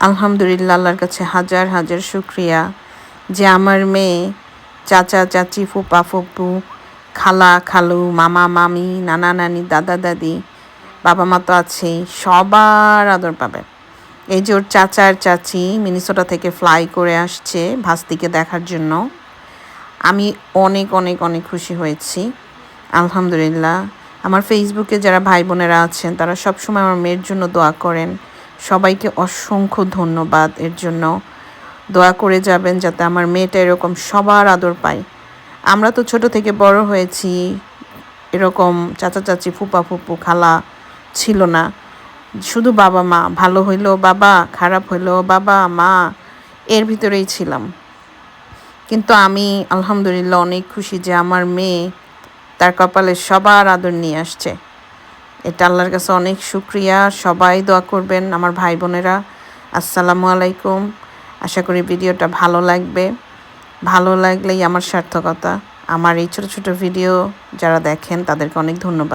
আলহামদুলিল্লাহ, আল্লাহর কাছে হাজার হাজার শুক্রিয়া যে আমার মেয়ে চাচা চাচি, ফুপা ফুপু, খালা খালু, মামা মামি, নানা নানি, দাদা দাদি, বাবা মা তো আছেই, সবার আদর পাবে। এই যে ওর চাচা আর চাচি মিনিসোটা থেকে ফ্লাই করে আসছে ভাস্তিকে দেখার জন্য। আমি অনেক অনেক অনেক খুশি হয়েছি, আলহামদুলিল্লাহ। আমার ফেসবুকে যারা ভাই বোনেরা আছেন তারা সবসময় আমার মেয়ের জন্য দোয়া করেন। সবাইকে অসংখ্য ধন্যবাদ এর জন্য। দোয়া করে যাবেন যাতে আমার মেয়েটা এরকম সবার আদর পায়। আমরা তো ছোট থেকে বড় হয়েছি, এরকম চাচা চাচি, ফুপা ফুপু, খালা ছিল না। শুধু বাবা মা, ভালো হইলেও বাবা, খারাপ হইলেও বাবা মা, এর ভিতরেই ছিলাম। কিন্তু আমি আলহামদুলিল্লাহ অনেক খুশি যে আমার মেয়ে তার কপালে সবার আদর নিয়ে আসছে। এটা আল্লাহর কাছে অনেক শুক্রিয়া। সবাই দোয়া করবেন আমার ভাই বোনেরা। আসসালামু আলাইকুম। আশা করি ভিডিওটা ভালো লাগবে। ভালো লাগলেই আমার সার্থকতা। আমার এই ছোট ছোট ভিডিও যারা দেখেন তাদেরকে অনেক ধন্যবাদ।